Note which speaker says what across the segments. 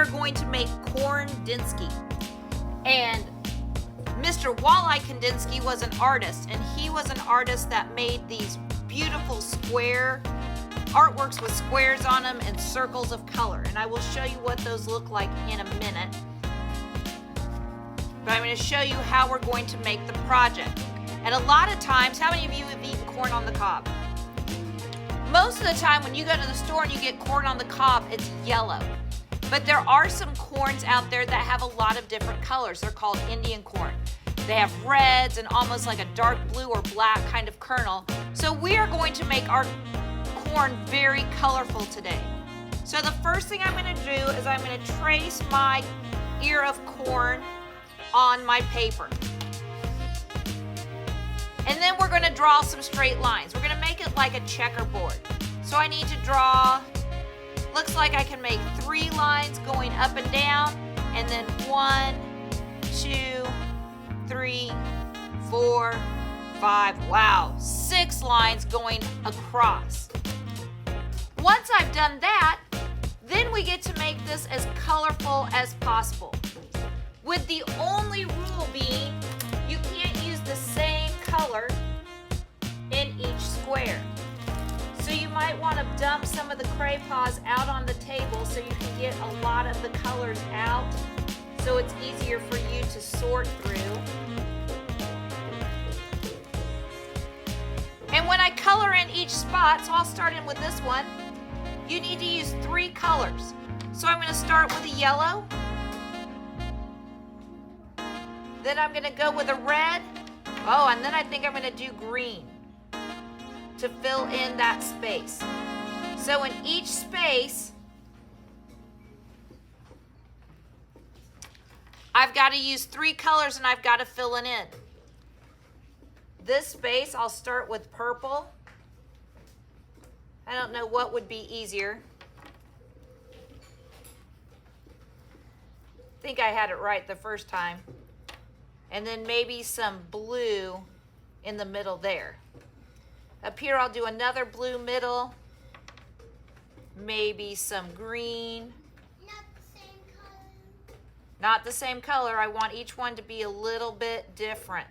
Speaker 1: are going to make Korndinsky. And Mr. Walleye Korndinsky was an artist, and he was an artist that made these beautiful square artworks with squares on them and circles of color. And I will show you what those look like in a minute. But I'm going to show you how we're going to make the project. And a lot of times, how many of you have eaten corn on the cob? Most of the time when you go to the store and you get corn on the cob, it's yellow. But there are some corns out there that have a lot of different colors. They're called Indian corn. They have reds and almost like a dark blue or black kind of kernel. So we are going to make our corn very colorful today. So the first thing I'm going to do is I'm going to trace my ear of corn on my paper. And then we're going to draw some straight lines. We're going to make it like a checkerboard. So I need to draw, looks like I can make 3 lines going up and down, and then 1, 2, 3, 4, 5, wow, 6 lines going across. Once I've done that, then we get to make this as colorful as possible. With the only rule being, you can't use the same color in each square. So you might want to dump some of the crayons out on the table so you can get a lot of the colors out, so it's easier for you to sort through. And when I color in each spot, so I'll start in with this one, you need to use 3 colors. So I'm going to start with a yellow. Then I'm going to go with a red. Oh, and then I think I'm going to do green to fill in that space. So in each space, I've got to use 3 colors and I've got to fill it in. This space, I'll start with purple. I don't know what would be easier. I think I had it right the first time. And then maybe some blue in the middle there. Up here I'll do another blue middle, maybe some green.
Speaker 2: Not the same color.
Speaker 1: Not the same color. I want each one to be a little bit different.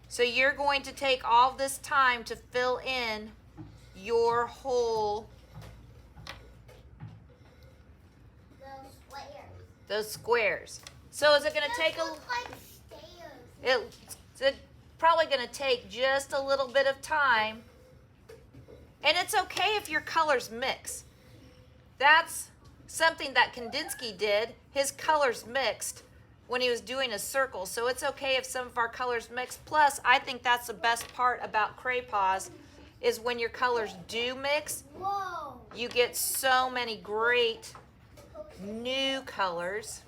Speaker 1: So you're going to take all this time to fill in your whole those squares. So is it going to take it's probably going to take just a little bit of time. And it's okay if your colors mix. That's something that Korndinsky did. His colors mixed when he was doing a circle. So it's okay if some of our colors mix. Plus, I think that's the best part about crayons is when your colors do mix, you get so many great new colors.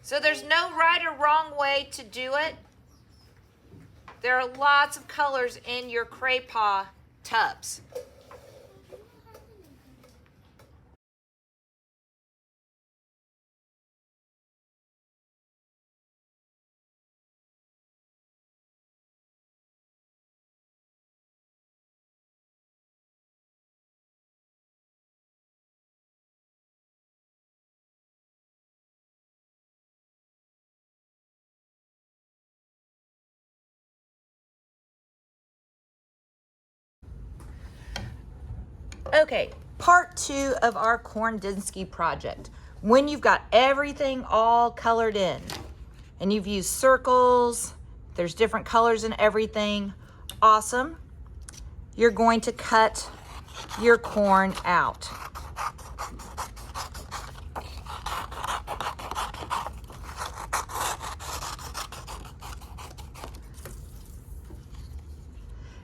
Speaker 1: So there's no right or wrong way to do it. There are lots of colors in your crayon tubs. Okay, part 2 of our Korndinsky project. When you've got everything all colored in and you've used circles, there's different colors in everything, awesome. You're going to cut your corn out.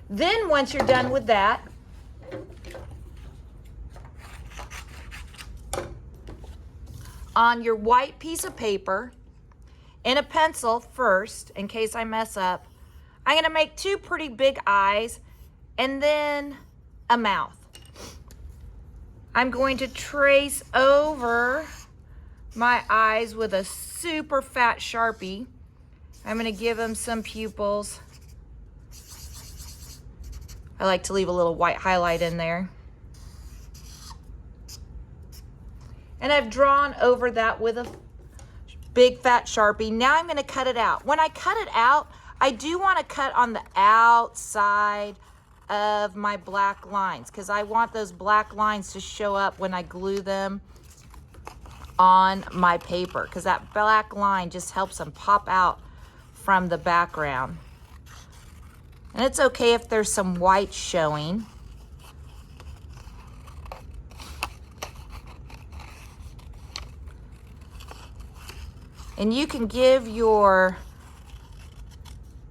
Speaker 1: Then once you're done with that, on your white piece of paper, and a pencil first, in case I mess up, I'm going to make 2 pretty big eyes and then a mouth. I'm going to trace over my eyes with a super fat Sharpie. I'm going to give them some pupils. I like to leave a little white highlight in there. And I've drawn over that with a big fat Sharpie. Now I'm gonna cut it out. When I cut it out, I do wanna cut on the outside of my black lines because I want those black lines to show up when I glue them on my paper because that black line just helps them pop out from the background. And it's okay if there's some white showing. And you can give your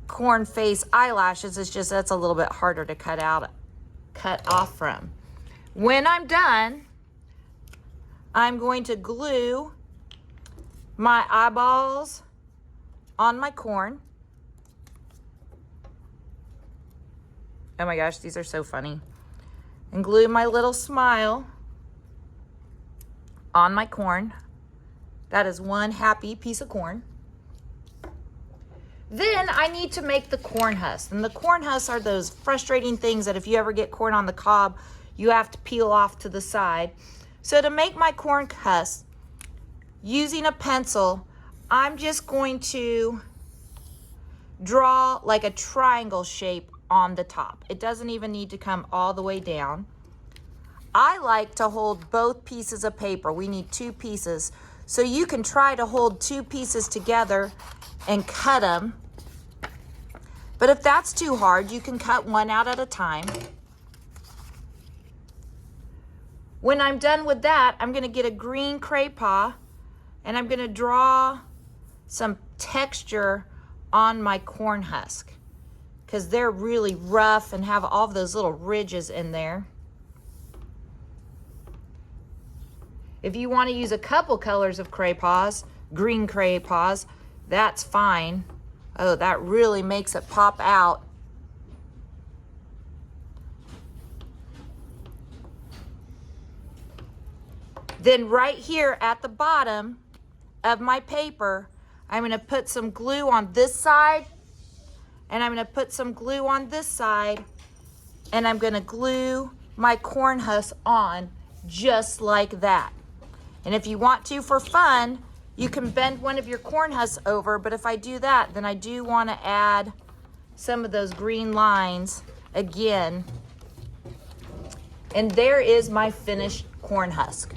Speaker 1: corn face eyelashes, it's just that's a little bit harder to cut off from. When I'm done, I'm going to glue my eyeballs on my corn. Oh my gosh, these are so funny. And glue my little smile on my corn. That is one happy piece of corn. Then I need to make the corn husks. And the corn husks are those frustrating things that if you ever get corn on the cob, you have to peel off to the side. So to make my corn husks, using a pencil, I'm just going to draw like a triangle shape on the top. It doesn't even need to come all the way down. I like to hold both pieces of paper. We need 2 pieces. So you can try to hold 2 pieces together and cut them. But if that's too hard, you can cut one out at a time. When I'm done with that, I'm gonna get a green craypaw and I'm gonna draw some texture on my corn husk because they're really rough and have all of those little ridges in there. If you want to use a couple colors of craypaws, green craypaws, that's fine. Oh, that really makes it pop out. Then right here at the bottom of my paper, I'm going to put some glue on this side, and I'm going to put some glue on this side, and I'm going to glue my corn husk on just like that. And if you want to, for fun, you can bend one of your corn husks over, but if I do that, then I do want to add some of those green lines again. And there is my finished corn husk.